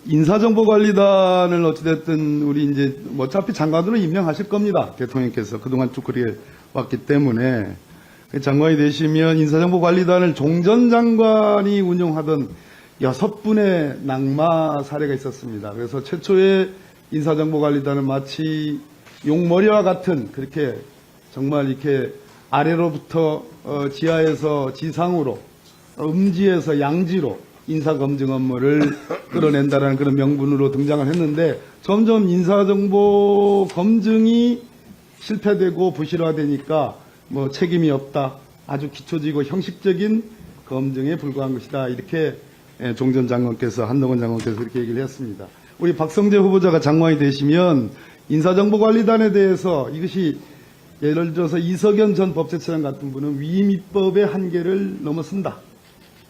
인사정보관리단을 어찌됐든 우리 이제 어차피 장관으로 임명하실 겁니다. 대통령께서 그동안 쭉 그렇게 왔기 때문에 장관이 되시면 인사정보관리단을 종전 장관이 운영하던 6분의 낙마 사례가 있었습니다. 그래서 최초의 인사정보관리단은 마치 용머리와 같은 그렇게 정말 이렇게 아래로부터 지하에서 지상으로 음지에서 양지로 인사검증 업무를 끌어낸다라는 그런 명분으로 등장을 했는데 점점 인사정보 검증이 실패되고 부실화되니까 뭐 책임이 없다. 아주 기초적이고 형식적인 검증에 불과한 것이다. 이렇게 종전 장관께서 한동훈 장관께서 그렇게 얘기를 했습니다. 우리 박성재 후보자가 장관이 되시면 인사정보관리단에 대해서 이것이 예를 들어서 이석연 전 법제처장 같은 분은 위임 입법의 한계를 넘어선다.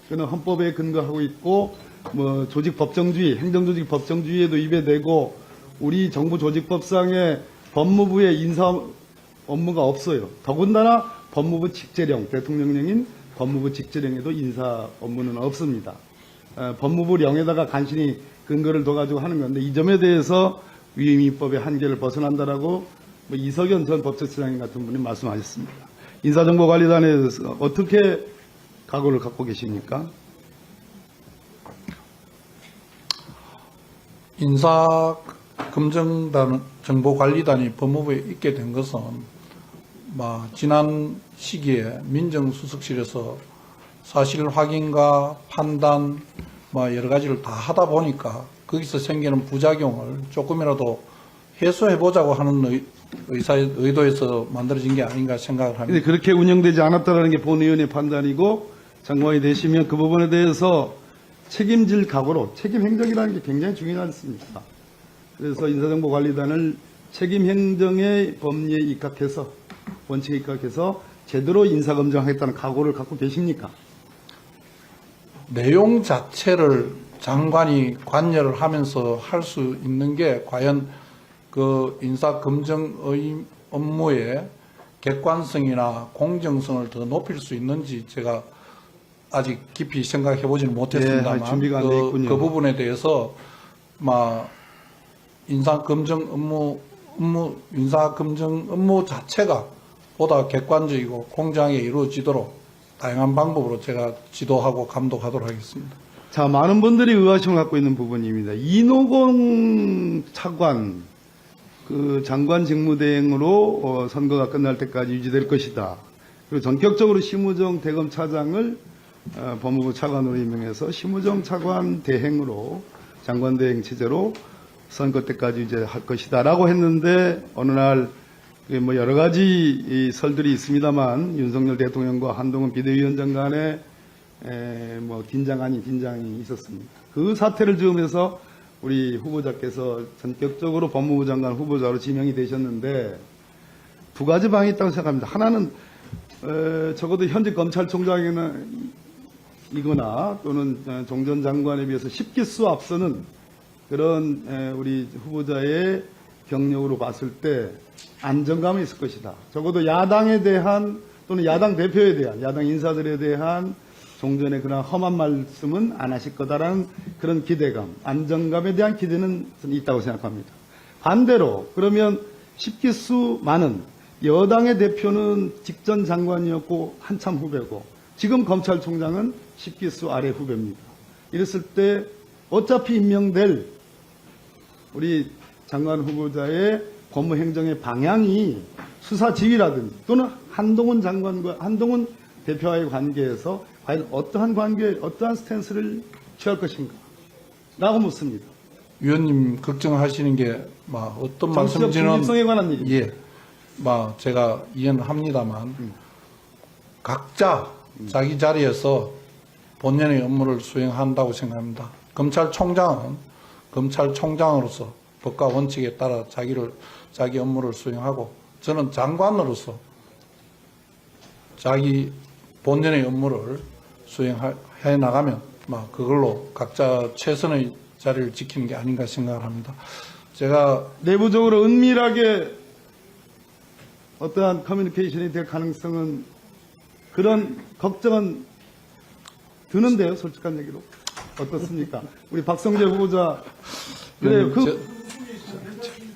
그는 헌법에 근거하고 있고 뭐 조직 법정주의, 행정조직 법정주의에도 위배되고 우리 정부 조직법상에 법무부의 인사 업무가 없어요. 더군다나 법무부 직제령, 대통령령인 법무부 직제령에도 인사 업무는 없습니다. 법무부령에다가 간신히 근거를 둬가지고 하는 건데 이 점에 대해서 위임입법의 한계를 벗어난다라고 뭐 이석연 전 법제처장 같은 분이 말씀하셨습니다. 인사정보관리단에 대해서 어떻게 각오를 갖고 계십니까? 인사검증단 정보관리단이 법무부에 있게 된 것은 지난 시기에 민정수석실에서 사실 확인과 판단 여러 가지를 다 하다 보니까 거기서 생기는 부작용을 조금이라도 해소해보자고 하는 의도에서 만들어진 게 아닌가 생각을 합니다. 근데 그렇게 운영되지 않았다는 게 본의원의 판단이고 장관이 되시면 그 부분에 대해서 책임질 각오로 책임 행정이라는 게 굉장히 중요하지 않습니까? 그래서 인사정보관리단을 책임 행정의 법리에 입각해서 원칙에 입각해서 제대로 인사검증하겠다는 각오를 갖고 계십니까? 내용 자체를 장관이 관여를 하면서 할 수 있는 게 과연 그 인사검증의 업무의 객관성이나 공정성을 더 높일 수 있는지 제가 아직 깊이 생각해 보지는 못했습니다만 준비가 안 돼 있군요. 그 부분에 대해서 인사검증 업무 자체가 보다 객관적이고 공정하게 이루어지도록 다양한 방법으로 제가 지도하고 감독하도록 하겠습니다. 자, 많은 분들이 의아심을 갖고 있는 부분입니다. 이노공 차관 그 장관 직무대행으로 선거가 끝날 때까지 유지될 것이다. 그리고 전격적으로 심우정 대검차장을 법무부 차관으로 임명해서 심우정 차관 대행으로 장관 대행 체제로 선거 때까지 유지할 것이다라고 했는데 어느 날 뭐 여러 가지 설들이 있습니다만 윤석열 대통령과 한동훈 비대위원장 간에 뭐 긴장 아닌 긴장이 있었습니다. 그 사태를 즈음해서 우리 후보자께서 전격적으로 법무부 장관 후보자로 지명이 되셨는데 두 가지 방이 있다고 생각합니다. 하나는 적어도 현직 검찰총장이거나 또는 종전 장관에 비해서 10기수 앞서는 그런 우리 후보자의 경력으로 봤을 때 안정감이 있을 것이다. 적어도 야당에 대한 또는 야당 대표에 대한 야당 인사들에 대한 종전의 그런 험한 말씀은 안 하실 거다라는 그런 기대감, 안정감에 대한 기대는 있다고 생각합니다. 반대로 그러면 10기수 많은 여당의 대표는 직전 장관이었고 한참 후배고 지금 검찰총장은 10기수 아래 후배입니다. 이랬을 때 어차피 임명될 우리 장관 후보자의 법무행정의 방향이 수사 지휘라든지 또는 한동훈 장관과 한동훈 대표와의 관계에서 과연 어떠한 관계, 어떠한 스탠스를 취할 것인가 라고 묻습니다. 위원님 걱정하시는 게 어떤 말씀인지는 중립성에 관한 얘기입니다. 제가 이해는 합니다만 각자 자기 자리에서 본연의 업무를 수행한다고 생각합니다. 검찰총장은 검찰총장으로서 법과 원칙에 따라 자기 업무를 수행하고 저는 장관으로서 자기 본연의 업무를 수행해 나가면 그걸로 각자 최선의 자리를 지키는 게 아닌가 생각을 합니다. 제가 내부적으로 은밀하게 어떠한 커뮤니케이션이 될 가능성은 그런 걱정은 드는데요, 솔직한 얘기로. 어떻습니까? 우리 박성재 후보자. 그래,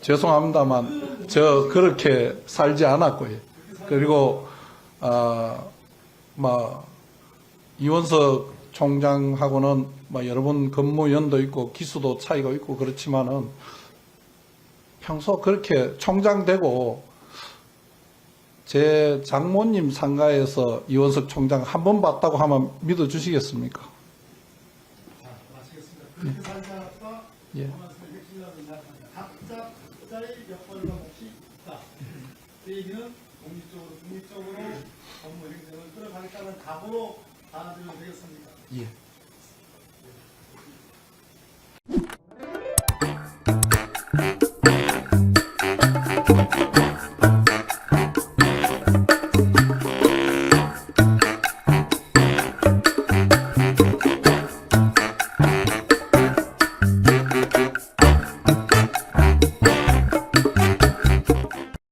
죄송합니다만 저 그렇게 살지 않았고요. 그리고 이원석 총장하고는 여러 번 근무 연도 있고 기수도 차이가 있고 그렇지만은 평소 그렇게 총장 되고 제 장모님 상가에서 이원석 총장 한 번 봤다고 하면 믿어주시겠습니까? 그렇게 살지 않았다. 예. 말씀을 핵심이라고 생각합니다. 각자의 여건과 몫이 있다. 그 얘기는 독립적으로 업무 행정을 끌어가겠다는 각오로 받아들여도 되겠습니까? 예.